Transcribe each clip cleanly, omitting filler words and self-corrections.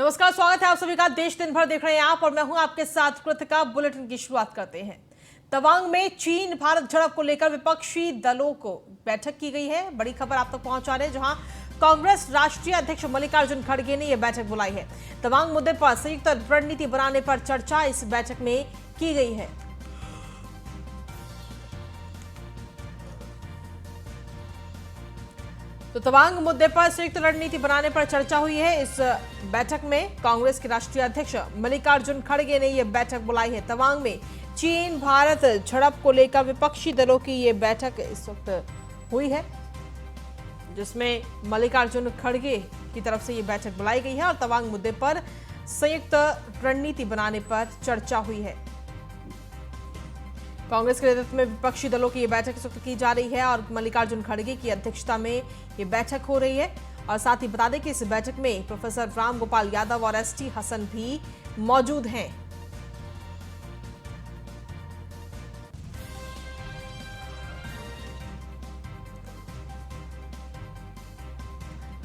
नमस्कार, स्वागत है आप सभी का। देश दिन भर देख रहे हैं आप और मैं हूं आपके साथ कृतिका। बुलेटिन की शुरुआत करते हैं। तवांग में चीन भारत झड़प को लेकर विपक्षी दलों को बैठक की गई है। बड़ी खबर आप तक पहुंचा रहे हैं, जहां कांग्रेस राष्ट्रीय अध्यक्ष मल्लिकार्जुन खड़गे ने यह बैठक बुलाई है। तवांग मुद्दे पर संयुक्त रणनीति बनाने पर चर्चा इस बैठक में की गई है। तो तवांग मुद्दे पर संयुक्त रणनीति बनाने पर चर्चा हुई है। इस बैठक में कांग्रेस के राष्ट्रीय अध्यक्ष मल्लिकार्जुन खड़गे ने यह बैठक बुलाई है। तवांग में चीन भारत झड़प को लेकर विपक्षी दलों की यह बैठक इस वक्त हुई है, जिसमें मल्लिकार्जुन खड़गे की तरफ से यह बैठक बुलाई गई है और तवांग मुद्दे पर संयुक्त रणनीति बनाने पर चर्चा हुई है। कांग्रेस के नेतृत्व में विपक्षी दलों की यह बैठक इस वक्त की जा रही है और मल्लिकार्जुन खड़गे की अध्यक्षता में यह बैठक हो रही है। और साथ ही बता दें कि इस बैठक में प्रोफेसर राम गोपाल यादव और एसटी हसन भी मौजूद हैं।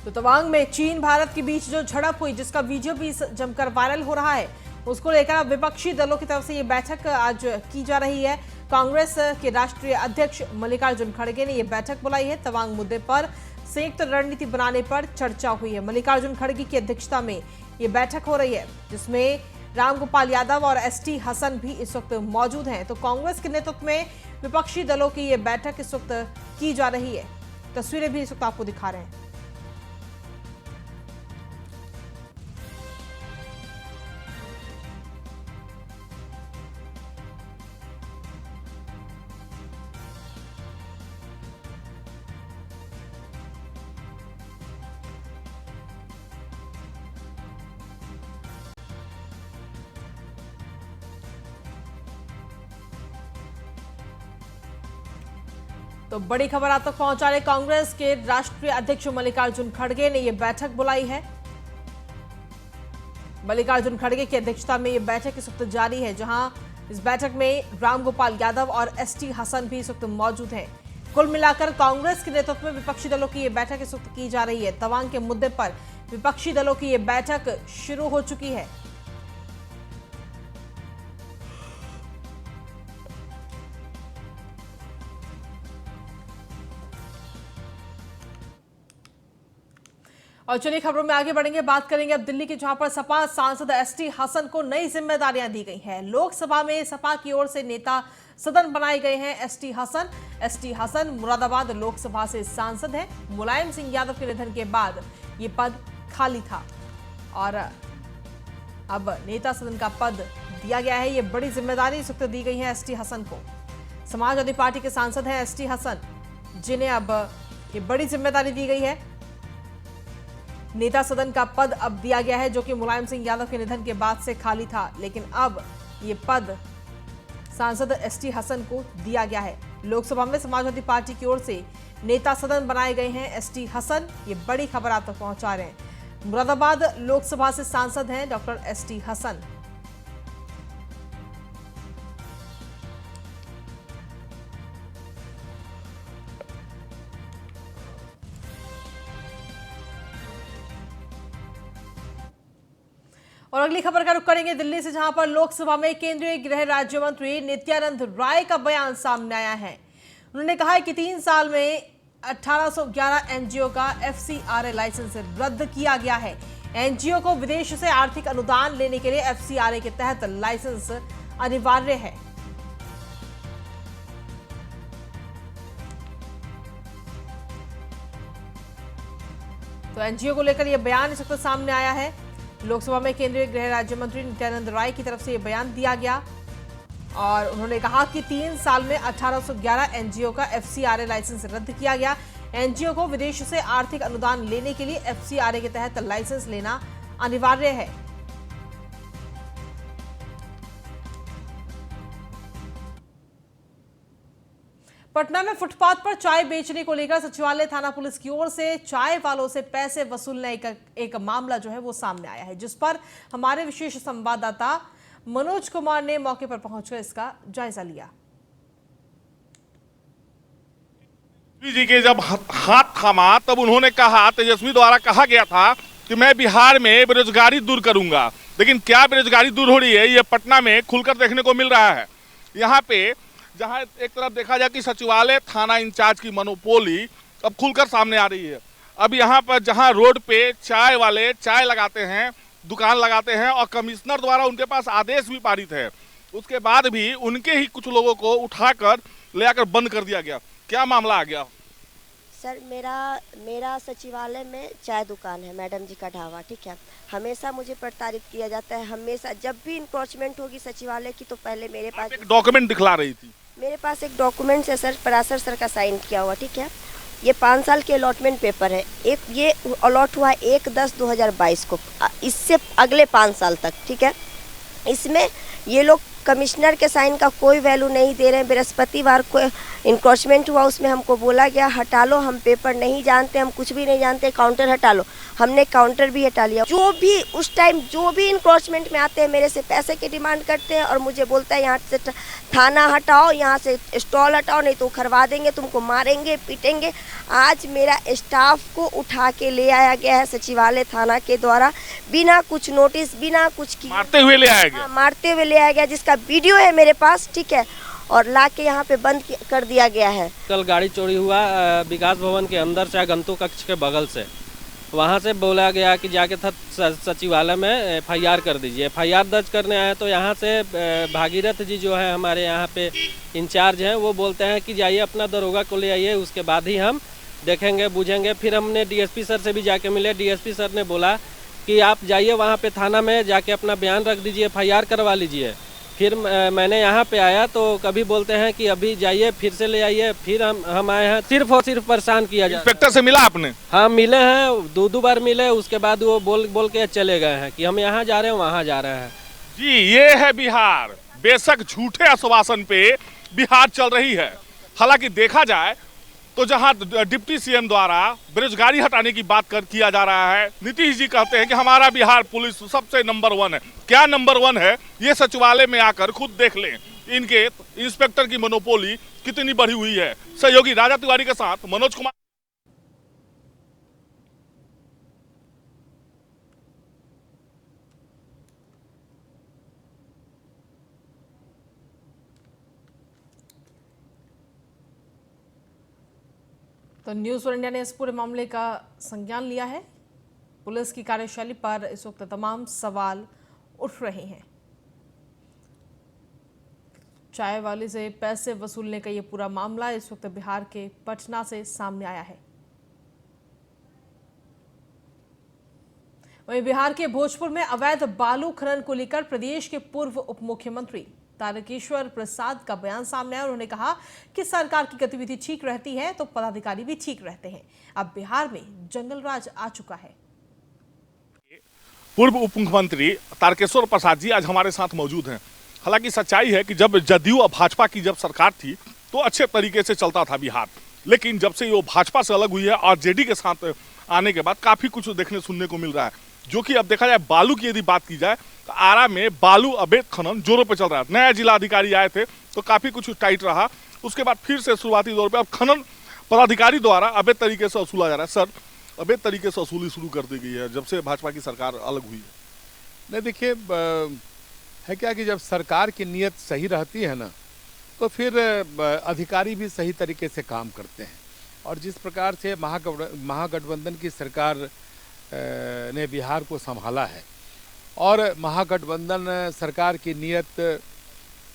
तो तवांग में चीन भारत के बीच जो झड़प हुई, जिसका वीडियो भी जमकर वायरल हो रहा है, उसको लेकर अब विपक्षी दलों की तरफ से ये बैठक आज की जा रही है। कांग्रेस के राष्ट्रीय अध्यक्ष मल्लिकार्जुन खड़गे ने यह बैठक बुलाई है। तवांग मुद्दे पर संयुक्त रणनीति बनाने पर चर्चा हुई है। मल्लिकार्जुन खड़गे की अध्यक्षता में यह बैठक हो रही है, जिसमें रामगोपाल यादव और एसटी हसन भी इस वक्त मौजूद हैं। तो कांग्रेस के नेतृत्व में विपक्षी दलों की यह बैठक इस वक्त की जा रही है। तस्वीरें भी इस वक्त आपको दिखा रहे हैं। तो बड़ी खबर आप तक पहुंचा रहे, कांग्रेस के राष्ट्रीय अध्यक्ष मल्लिकार्जुन खड़गे ने यह बैठक बुलाई है। मल्लिकार्जुन खड़गे की अध्यक्षता में यह बैठक इस वक्त जारी है, जहां इस बैठक में रामगोपाल यादव और एसटी हसन भी इस वक्त मौजूद हैं। कुल मिलाकर कांग्रेस के नेतृत्व में विपक्षी दलों की यह बैठक इस वक्त की जा रही है। तवांग के मुद्दे पर विपक्षी दलों की यह बैठक शुरू हो चुकी है। और चलिए खबरों में आगे बढ़ेंगे, बात करेंगे अब दिल्ली की, जहां पर सपा सांसद एसटी हसन को नई जिम्मेदारियां दी गई हैं। लोकसभा में सपा की ओर से नेता सदन बनाए गए हैं एसटी हसन मुरादाबाद लोकसभा से सांसद हैं। मुलायम सिंह यादव के निधन के बाद ये पद खाली था और अब नेता सदन का पद दिया गया है। ये बड़ी जिम्मेदारी इस वक्त दी गई है एसटी हसन को। समाजवादी पार्टी के सांसद हैं एसटी हसन, जिन्हें अब ये बड़ी जिम्मेदारी दी गई है। नेता सदन का पद अब दिया गया है, जो कि मुलायम सिंह यादव के निधन के बाद से खाली था, लेकिन अब ये पद सांसद एसटी हसन को दिया गया है। लोकसभा में समाजवादी पार्टी की ओर से नेता सदन बनाए गए हैं एसटी हसन। ये बड़ी खबर आप तक पहुंचा रहे हैं। मुरादाबाद लोकसभा से सांसद हैं डॉक्टर एसटी हसन। और अगली खबर का रुख करेंगे दिल्ली से, जहां पर लोकसभा में केंद्रीय गृह राज्य मंत्री नित्यानंद राय का बयान सामने आया है। उन्होंने कहा है कि 3 साल में 1811 एनजीओ का एफसीआरए लाइसेंस रद्द किया गया है। एनजीओ को विदेश से आर्थिक अनुदान लेने के लिए एफसीआरए के तहत लाइसेंस अनिवार्य है। तो एनजीओ को लेकर यह बयान इस वक्त सामने आया है। लोकसभा में केंद्रीय गृह राज्य मंत्री नित्यानंद राय की तरफ से यह बयान दिया गया और उन्होंने कहा कि 3 साल में 1811 एनजीओ का एफसीआरए लाइसेंस रद्द किया गया। एनजीओ को विदेश से आर्थिक अनुदान लेने के लिए एफसीआरए के तहत लाइसेंस लेना अनिवार्य है। पटना में फुटपाथ पर चाय बेचने को लेकर सचिवालय थाना पुलिस की ओर से चाय वालों से पैसे वसूलने का एक मामला जो है वो सामने आया है, जिस पर हमारे विशेष संवाददाता मनोज कुमार ने मौके पर पहुंचकर इसका जायजा लिया। जी के जब हाथ थामा तब उन्होंने कहा, तेजस्वी द्वारा कहा गया था कि मैं बिहार में बेरोजगारी दूर करूंगा, लेकिन क्या बेरोजगारी दूर हो रही है ये पटना में खुलकर देखने को मिल रहा है। यहाँ पे जहाँ एक तरफ देखा जाए कि सचिवालय थाना इंचार्ज की मोनोपोली अब खुलकर सामने आ रही है। अब यहाँ पर जहाँ रोड पे चाय वाले चाय लगाते हैं, दुकान लगाते हैं और कमिश्नर द्वारा उनके पास आदेश भी पारित है, उसके बाद भी उनके ही कुछ लोगों को उठाकर ले आकर बंद कर दिया गया। क्या मामला आ गया? सर मेरा सचिवालय में चाय दुकान है, मैडम जी का ढाबा, ठीक है। हमेशा मुझे प्रताड़ित किया जाता है, हमेशा जब भी इंक्रोचमेंट होगी सचिवालय की तो पहले मेरे पास एक डॉक्यूमेंट दिखला रही थी। मेरे पास एक डॉक्यूमेंट है सर, पराशर सर का साइन किया हुआ, ठीक है। ये 5 साल के अलॉटमेंट पेपर है। एक ये अलॉट हुआ 1/10/2022 को, इससे अगले 5 साल तक, ठीक है। इसमें ये लोग कमिश्नर के साइन का कोई वैल्यू नहीं दे रहे हैं। बृहस्पतिवार को इंक्रोचमेंट हुआ, उसमें हमको बोला गया हटा लो, हम पेपर नहीं जानते, हम कुछ भी नहीं जानते, काउंटर हटा लो। हमने काउंटर भी हटा लिया। जो भी उस टाइम जो भी इंक्रोचमेंट में आते हैं मेरे से पैसे की डिमांड करते हैं और मुझे बोलता है यहाँ से थाना हटाओ, यहाँ से स्टॉल हटाओ, नहीं तो उखड़वा देंगे, तुमको मारेंगे पीटेंगे। आज मेरा स्टाफ को उठा के ले आया गया है सचिवालय थाना के द्वारा, बिना कुछ नोटिस, बिना कुछ किए मारते हुए ले आया गया। मारते हुए ले आया गया, जिसका वीडियो है मेरे पास, ठीक है। और ला के यहाँ पे बंद कर दिया गया है। कल गाड़ी चोरी हुआ विकास भवन के अंदर से, गंतु कक्ष के बगल से। वहाँ से बोला गया कि जाके सचिवालय में FIR कर दीजिए। FIR दर्ज करने आए तो यहाँ से भागीरथ जी जो है हमारे यहाँ पे इंचार्ज हैं, वो बोलते हैं कि जाइए अपना दरोगा को ले आइए, उसके बाद ही हम देखेंगे बुझेंगे। फिर हमने DSP सर से भी जाके मिले। DSP सर ने बोला कि आप जाइए वहाँ पे थाना में जाके अपना बयान रख दीजिए, FIR करवा लीजिए। फिर मैंने यहाँ पे आया तो कभी बोलते हैं कि अभी जाइए फिर से ले आइए, फिर हम आए हैं। सिर्फ और सिर्फ परेशान किया जाता है। इंस्पेक्टर से मिला आपने? हाँ मिले हैं, 2 बार मिले। उसके बाद वो बोल के चले गए हैं कि हम यहाँ जा रहे हैं वहाँ जा रहे हैं। जी ये है बिहार। बेशक झूठे आश्वासन पे बिहार चल रही है। हालांकि देखा जाए तो जहां डिप्टी CM द्वारा बेरोजगारी हटाने की बात किया जा रहा है, नीतीश जी कहते हैं कि हमारा बिहार पुलिस सबसे नंबर 1 है। क्या नंबर 1 है ये सचिवालय में आकर खुद देख लें। इनके इंस्पेक्टर की मोनोपोली कितनी बढ़ी हुई है। सहयोगी राजा तिवारी के साथ मनोज कुमार। तो न्यूज़ वन इंडिया ने इस पूरे मामले का संज्ञान लिया है। पुलिस की कार्यशैली पर इस वक्त तमाम सवाल उठ रहे हैं। चाय वाले से पैसे वसूलने का ये पूरा मामला इस वक्त बिहार के पटना से सामने आया है। वहीं बिहार के भोजपुर में अवैध बालू खनन को लेकर प्रदेश के पूर्व उप मुख्यमंत्री तारकेश्वर प्रसाद का बयान सामने आया। उन्होंने कहा कि सरकार की गतिविधि ठीक रहती है तो पदाधिकारी भी ठीक रहते हैं। अब बिहार में जंगल राज आ चुका है। पूर्व उप मुख्यमंत्री तारकेश्वर प्रसाद जी आज हमारे साथ मौजूद हैं। हालांकि सच्चाई है कि जब जदयू और भाजपा की जब सरकार थी तो अच्छे तरीके से चलता था बिहार, लेकिन जब से वो भाजपा से अलग हुई है और जेडी के साथ आने के बाद काफी कुछ देखने सुनने को मिल रहा है। जो कि अब देखा जाए बालू की यदि बात की जाए तो आरा में बालू अवैध खनन जोरों पे चल रहा है। नया जिला अधिकारी आए थे तो काफी कुछ टाइट रहा, उसके बाद फिर से शुरुआती दौर पे अब खनन पदाधिकारी द्वारा अवैध तरीके से वसूला जा रहा है। सर, अवैध तरीके से वसूली शुरू कर दी गई है जब से भाजपा की सरकार अलग हुई है। नहीं देखिए, है क्या कि जब सरकार की नीयत सही रहती है ना तो फिर अधिकारी भी सही तरीके से काम करते हैं। और जिस प्रकार से महागठबंधन की सरकार ने बिहार को संभाला है और महागठबंधन सरकार की नीयत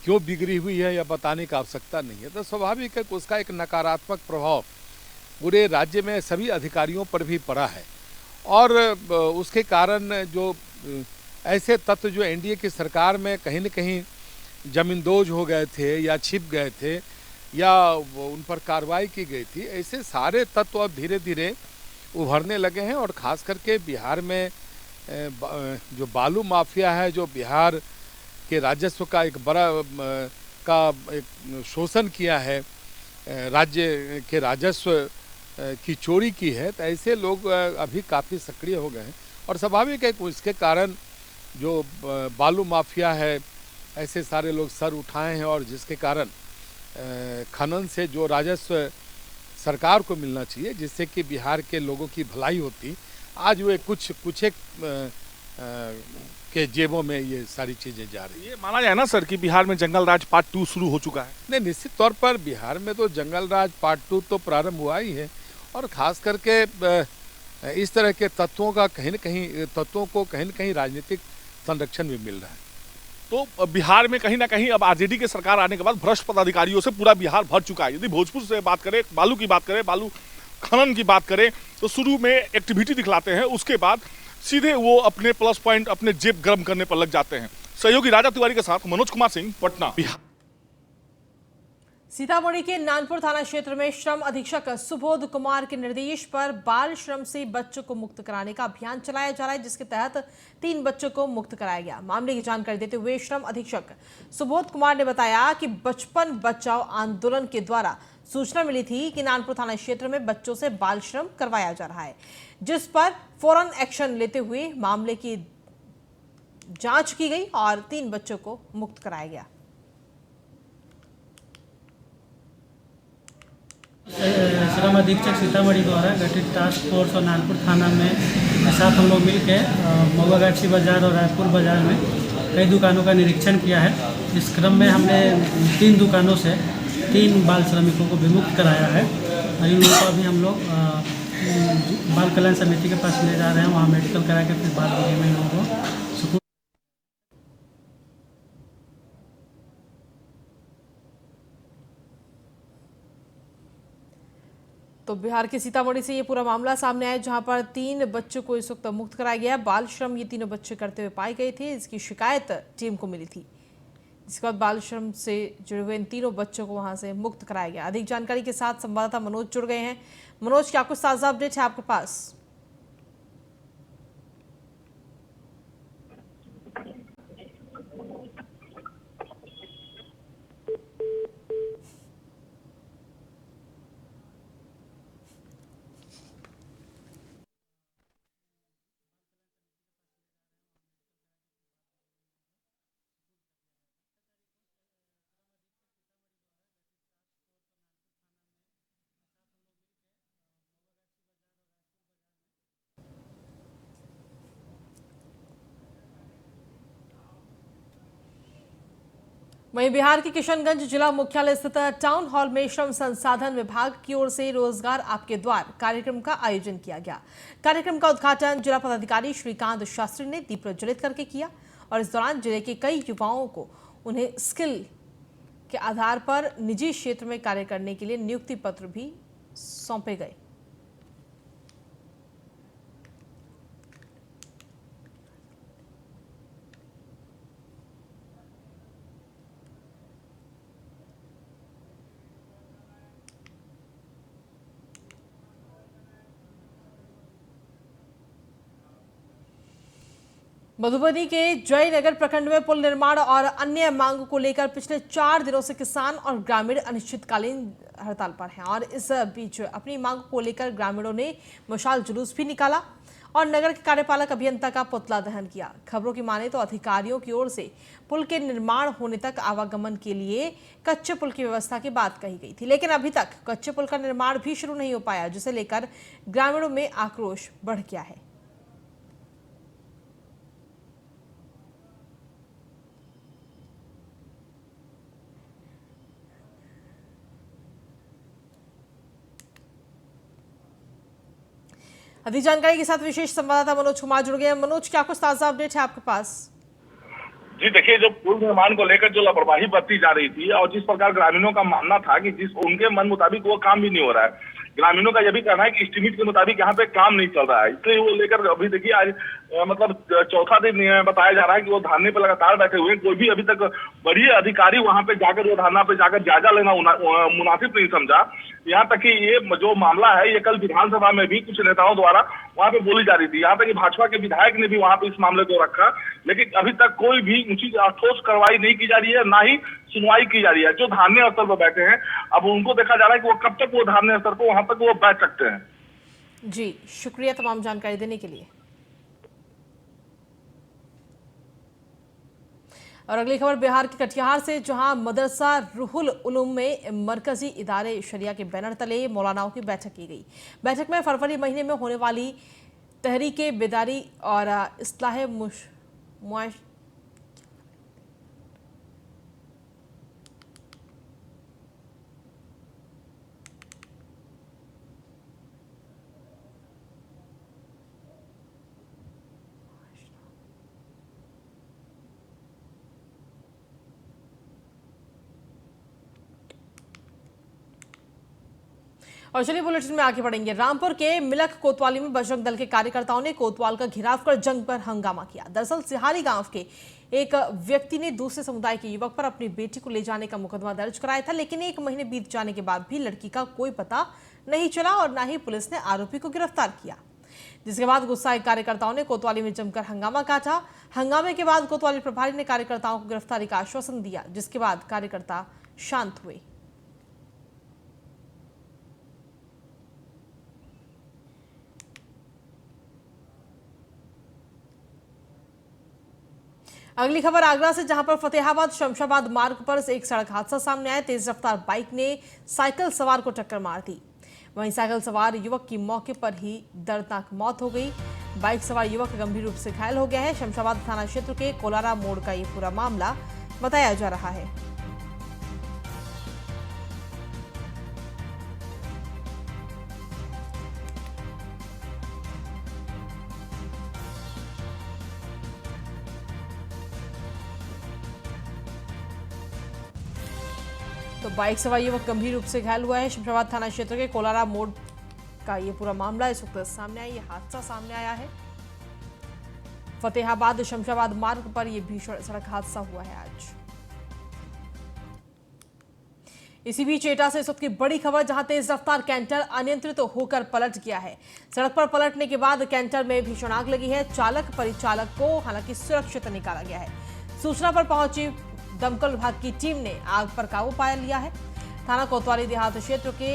क्यों बिगड़ी हुई है यह बताने की आवश्यकता नहीं है। तो स्वाभाविक है कि उसका एक नकारात्मक प्रभाव पूरे राज्य में सभी अधिकारियों पर भी पड़ा है। और उसके कारण जो ऐसे तत्व जो एनडीए की सरकार में कहीं न कहीं जमींदोज हो गए थे या छिप गए थे या उन पर कार्रवाई की गई थी, ऐसे सारे तत्व अब धीरे धीरे उभरने लगे हैं। और ख़ास करके बिहार में जो बालू माफिया है, जो बिहार के राजस्व का एक बड़ा एक शोषण किया है, राज्य के राजस्व की चोरी की है, तो ऐसे लोग अभी काफ़ी सक्रिय हो गए हैं। और स्वाभाविक है कि इसके कारण जो बालू माफिया है ऐसे सारे लोग सर उठाए हैं और जिसके कारण खनन से जो राजस्व सरकार को मिलना चाहिए जिससे कि बिहार के लोगों की भलाई होती, आज वे कुछ एक के जेबों में ये सारी चीजें जा रही है। ये माना जाए ना सर कि बिहार में जंगल राज पार्ट 2 शुरू हो चुका है। नहीं, निश्चित तौर पर बिहार में तो जंगल राज पार्ट 2 तो प्रारंभ हुआ ही है, और खास करके इस तरह के तत्वों को कहीं न कहीं राजनीतिक संरक्षण भी मिल रहा है। तो बिहार में कहीं ना कहीं अब आरजेडी की सरकार आने के बाद भ्रष्ट पदाधिकारियों से पूरा बिहार भर चुका है। यदि भोजपुर से बात करें, बालू की बात करें, बालू खनन की बात करें, तो शुरू में एक्टिविटी दिखलाते हैं, उसके बाद सीधे वो अपने प्लस पॉइंट, अपने जेब गर्म करने पर लग जाते हैं। सहयोगी राजा तिवारी के साथ मनोज कुमार सिंह, पटना, बिहार। सीतामढ़ी के नानपुर थाना क्षेत्र में श्रम अधीक्षक सुबोध कुमार के निर्देश पर बाल श्रम से बच्चों को मुक्त कराने का अभियान चलाया जा रहा है, जिसके तहत 3 बच्चों को मुक्त कराया गया। मामले की जानकारी देते हुए श्रम अधीक्षक सुबोध कुमार ने बताया कि बचपन बचाओ आंदोलन के द्वारा सूचना मिली थी कि नानपुर थाना क्षेत्र में बच्चों से बाल श्रम करवाया जा रहा है, जिस पर फौरन एक्शन लेते हुए मामले की जांच की गई और 3 बच्चों को मुक्त कराया गया। श्रम अधीक्षक सीतामढ़ी द्वारा गठित टास्क फोर्स और नानपुर थाना में साथ हम लोग मिलकर महुआगाछी बाजार और रायपुर बाजार में कई दुकानों का निरीक्षण किया है। इस क्रम में हमने 3 दुकानों से 3 बाल श्रमिकों को विमुक्त कराया है और इन लोगों को अभी हम लोग बाल कल्याण समिति के पास ले जा रहे हैं, वहाँ मेडिकल करा के फिर बाद में इन लोगों को। तो बिहार के सीतामढ़ी से ये पूरा मामला सामने आया, जहां पर 3 बच्चों को इस वक्त मुक्त कराया गया। बाल श्रम ये तीनों बच्चे करते हुए पाए गए थे, इसकी शिकायत टीम को मिली थी, जिसके बाद बाल श्रम से जुड़े हुए इन तीनों बच्चों को वहां से मुक्त कराया गया। अधिक जानकारी के साथ संवाददाता मनोज जुड़ गए हैं। मनोज, क्या कुछ ताजा अपडेट है आपके पास? वहीं बिहार के किशनगंज जिला मुख्यालय स्थित टाउन हॉल में श्रम संसाधन विभाग की ओर से रोजगार आपके द्वार कार्यक्रम का आयोजन किया गया। कार्यक्रम का उद्घाटन जिला पदाधिकारी श्रीकांत शास्त्री ने दीप प्रज्वलित करके किया और इस दौरान जिले के कई युवाओं को उन्हें स्किल के आधार पर निजी क्षेत्र में कार्य करने के लिए नियुक्ति पत्र भी सौंपे गए। मधुबनी के जयनगर प्रखंड में पुल निर्माण और अन्य मांगों को लेकर पिछले 4 दिनों से किसान और ग्रामीण अनिश्चितकालीन हड़ताल पर हैं और इस बीच अपनी मांगों को लेकर ग्रामीणों ने मशाल जुलूस भी निकाला और नगर के कार्यपालक अभियंता का पुतला दहन किया। खबरों की माने तो अधिकारियों की ओर से पुल के निर्माण होने तक आवागमन के लिए कच्चे पुल की व्यवस्था की बात कही गई थी, लेकिन अभी तक कच्चे पुल का निर्माण भी शुरू नहीं हो पाया, जिसे लेकर ग्रामीणों में आक्रोश बढ़ गया है। अधिक जानकारी के साथ विशेष संवाददाता मनोज कुमार जुड़ गए। मनोज, क्या कुछ ताजा अपडेट है आपके पास? जी देखिए, जो पुल निर्माण को लेकर जो लापरवाही बरती जा रही थी और जिस प्रकार ग्रामीणों का मानना था कि जिस उनके मन मुताबिक वो काम भी नहीं हो रहा है, ग्रामीणों का यह भी कहना है कि एस्टीमेट के मुताबिक यहाँ पे काम नहीं चल रहा है, इसलिए वो लेकर अभी देखिए आज मतलब 4था दिन बताया जा रहा है कि वो धरने पे लगातार बैठे हुए हैं। कोई भी अभी तक बड़ी अधिकारी वहां पे जाकर वो धरना पे जाकर जायजा लेना मुनासिब नहीं समझा। यहाँ तक कि ये जो मामला है ये कल विधानसभा में भी कुछ नेताओं द्वारा वहां पे बोली जा रही थी। यहाँ तक कि भाजपा के विधायक ने भी वहां पे इस मामले को रखा, लेकिन अभी तक कोई भी उचित ठोस कार्रवाई नहीं की जा रही है, ना ही सुनवाई की जा रही है। जो धरने स्थल पर बैठे हैं अब उनको देखा जा रहा है कि वो कब तक वो धरने स्थल पर वहां तक वो बैठ सकते हैं। जी शुक्रिया तमाम जानकारी देने के लिए। और अगली खबर बिहार के कटिहार से, जहां मदरसा रुहुल उलूम में मरकजी इदारे शरिया के बैनर तले मौलानाओं की बैठक की गई। बैठक में फरवरी महीने में होने वाली तहरीके बेदारी और इस्लाह मुआश और चलिए बुलेटिन में आगे बढ़ेंगे। रामपुर के मिलक कोतवाली में बजरंग दल के कार्यकर्ताओं ने कोतवाल का घेराव कर जंग पर हंगामा किया। दरअसल सिहारी गांव के एक व्यक्ति ने दूसरे समुदाय के युवक पर अपनी बेटी को ले जाने का मुकदमा दर्ज कराया था, लेकिन 1 महीने बीत जाने के बाद भी लड़की का कोई पता नहीं चला और न ही पुलिस ने आरोपी को गिरफ्तार किया, जिसके बाद गुस्साए कार्यकर्ताओं ने कोतवाली में जमकर हंगामा काटा। हंगामे के बाद कोतवाली प्रभारी ने कार्यकर्ताओं को गिरफ्तारी का आश्वासन दिया, जिसके बाद कार्यकर्ता शांत हुए। अगली खबर आगरा से, जहां पर फतेहाबाद शमशाबाद मार्ग पर एक सड़क हादसा सामने आया। तेज रफ्तार बाइक ने साइकिल सवार को टक्कर मार दी। वहीं साइकिल सवार युवक की मौके पर ही दर्दनाक मौत हो गई। बाइक सवार युवक गंभीर रूप से घायल हो गया है। शमशाबाद थाना क्षेत्र के कोलारा मोड़ का ये पूरा मामला बताया जा रहा है। तो बाइक सवार युवक गंभीर रूप से घायल हुआ है। शमशाबाद थाना क्षेत्र के कोलारा मोड़ का ये पूरा मामला इस वक्त सामने आया, ये हादसा सामने आया है। फतेहाबाद शमशाबाद मार्ग पर यह भीषण सड़क हादसा हुआ है आज। इसी बीच एटा से इस वक्त की बड़ी खबर, जहां तेज रफ्तार कैंटर अनियंत्रित होकर पलट गया है। सड़क पर पलटने के बाद कैंटर में भीषण आग लगी है। चालक परिचालक को हालांकि सुरक्षित निकाला गया है। सूचना पर पहुंची दमकल विभाग की टीम ने आग पर काबू पा लिया है। थाना कोतवाली देहात क्षेत्र के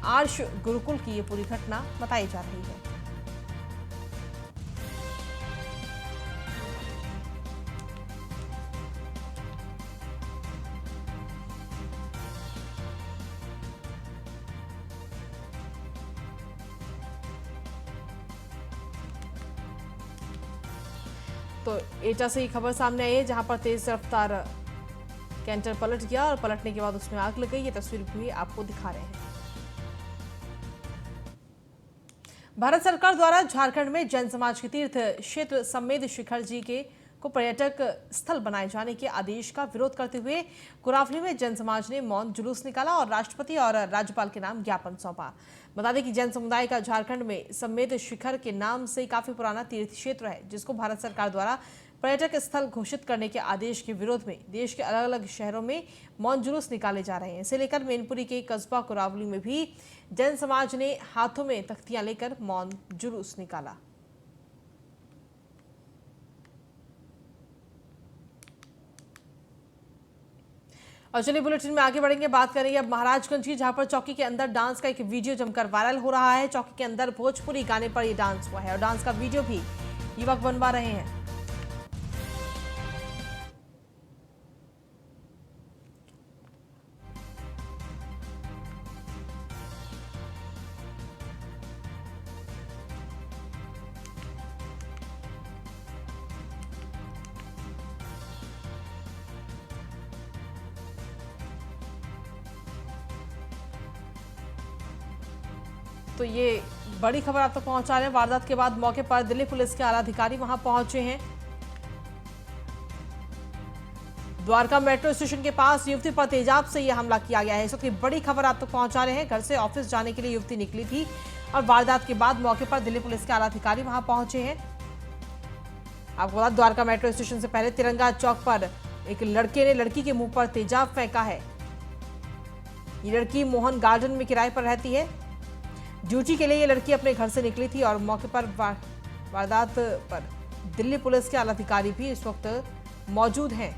आर्ष गुरुकुल की ये पूरी घटना बताई जा रही है। तो एटा से ये खबर सामने आई है, जहां पर तेज रफ्तार कैंटर पलट गया और पलटने के बाद उसमें आग लग गई। ये तस्वीर भी आपको दिखा रहे हैं। भारत सरकार द्वारा झारखंड में जैन समाज के तीर्थ क्षेत्र समेत शिखर जी के को पर्यटक स्थल बनाए जाने के आदेश का विरोध करते हुए कुरावली में जैन समाज ने मौन जुलूस निकाला और राष्ट्रपति और राज्यपाल के नाम ज्ञापन सौंपा। बता दें कि जैन समुदाय का झारखंड में समेत शिखर के नाम से काफी पुराना तीर्थ क्षेत्र है, जिसको भारत सरकार द्वारा पर्यटक स्थल घोषित करने के आदेश के विरोध में देश के अलग अलग शहरों में मौन जुलूस निकाले जा रहे हैं। इसे लेकर मैनपुरी के कस्बा कुरावली में भी जैन समाज ने हाथों में तख्तियां लेकर मौन जुलूस निकाला। और चलिए बुलेटिन में आगे बढ़ेंगे, बात करेंगे अब महाराजगंज की, जहां पर चौकी के अंदर डांस का एक वीडियो जमकर वायरल हो रहा है। चौकी के अंदर भोजपुरी गाने पर यह डांस हुआ है और डांस का वीडियो भी युवक बनवा रहे हैं। तो ये बड़ी खबर आप तक पहुंचा रहे हैं। वारदात के बाद मौके पर दिल्ली पुलिस के आला अधिकारी वहां पहुंचे हैं। द्वारका मेट्रो स्टेशन के पास युवती पर तेजाब से यह हमला किया गया है। इस वक्त बड़ी खबर आप तक पहुंचा रहे हैं। घर से ऑफिस जाने के लिए युवती निकली थी और वारदात के बाद मौके पर दिल्ली पुलिस के आला अधिकारी वहां पहुंचे हैं। आपको बता, द्वारका मेट्रो स्टेशन से पहले तिरंगा चौक पर एक लड़के ने लड़की के मुंह पर तेजाब फेंका है। ये लड़की मोहन गार्डन में किराए पर रहती है। ड्यूटी के लिए ये लड़की अपने घर से निकली थी और मौके पर वारदात पर दिल्ली पुलिस के आला अधिकारी भी इस वक्त मौजूद हैं।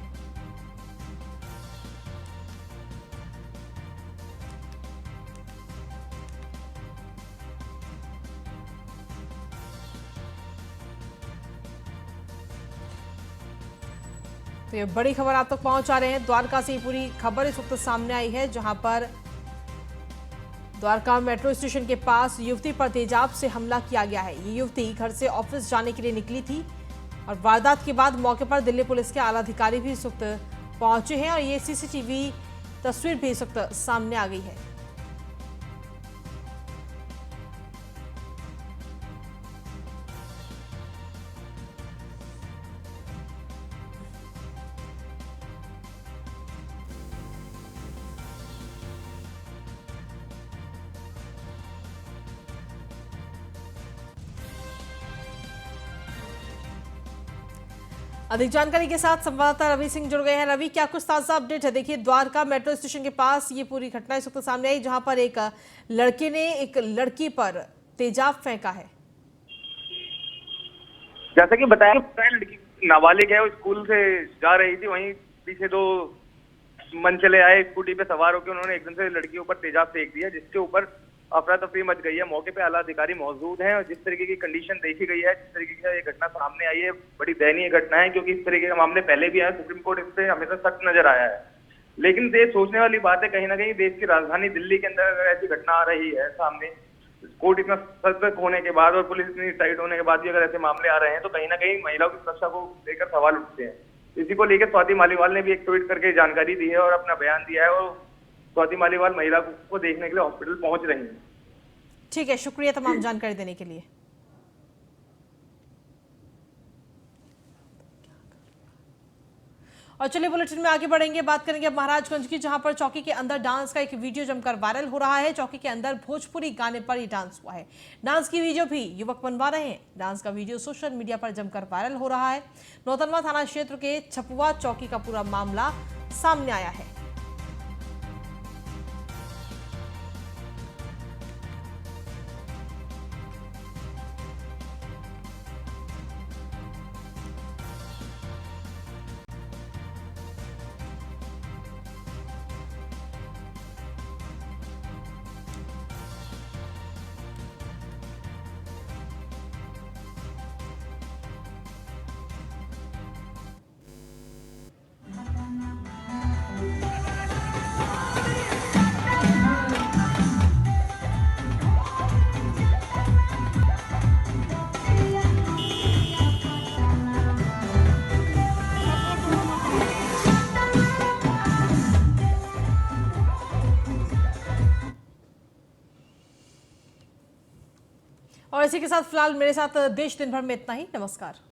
तो ये बड़ी खबर आप तक पहुंचा रहे हैं। द्वारका से पूरी खबर इस वक्त सामने आई है, जहां पर द्वारका मेट्रो स्टेशन के पास युवती पर तेजाब से हमला किया गया है। ये युवती घर से ऑफिस जाने के लिए निकली थी और वारदात के बाद मौके पर दिल्ली पुलिस के आला अधिकारी भी इस वक्त पहुंचे हैं और ये सीसीटीवी तस्वीर भी इस वक्त सामने आ गई है। अधिक जानकारी के साथ संवाददाता रवि सिंह जुड़ गए हैं। रवि, क्या कुछ ताजा अपडेट है? देखिए, द्वारका मेट्रो स्टेशन के पास ये पूरी घटना इस वक्त सामने आई, जहां पर एक लड़के ने एक लड़की पर तेजाब फेंका है। जैसा कि बताया लड़की नाबालिग है, वो स्कूल से जा रही थी, वहीं पीछे दो मनचले आए स्कूटी पे सवार होकर, उन्होंने एकदम से लड़की के ऊपर तेजाब फेंक दिया, जिसके ऊपर अफरा तफरी मच गई है। मौके पे आला अधिकारी मौजूद हैं और जिस तरीके की कंडीशन देखी गई है, जिस तरीके से ये घटना सामने आई है, बड़ी दयनीय घटना है, क्योंकि इस तरीके के मामले पहले भी आए। सुप्रीम कोर्ट इस पे हमेशा सख्त नजर आया है, लेकिन ये सोचने वाली बात है कहीं ना कहीं देश की राजधानी दिल्ली के अंदर अगर ऐसी घटना आ रही है सामने, कोर्ट इतना सतर्क होने के बाद और पुलिस इतनी टाइट होने के बाद भी अगर ऐसे मामले आ रहे हैं, तो कहीं ना कहीं महिलाओं की सुरक्षा को लेकर सवाल उठते हैं। इसी को लेकर स्वाति मालीवाल ने भी एक ट्वीट करके जानकारी दी है और अपना बयान दिया है, और स्वाति मालीवाल महिला को देखने के लिए हॉस्पिटल पहुंच रही है। ठीक है, शुक्रिया तमाम जानकारी देने के लिए। और चलिए बुलेटिन में आगे बढ़ेंगे, बात करेंगे अब महाराजगंज की, जहां पर चौकी के अंदर डांस का एक वीडियो जमकर वायरल हो रहा है। चौकी के अंदर भोजपुरी गाने पर ये डांस हुआ है। डांस की वीडियो भी युवक बनवा रहे हैं। डांस का वीडियो सोशल मीडिया पर जमकर वायरल हो रहा है। नौतनवा थाना क्षेत्र के छपुआ चौकी का पूरा मामला सामने आया है। और इसी के साथ फिलहाल मेरे साथ देश दिन भर में इतना ही। नमस्कार।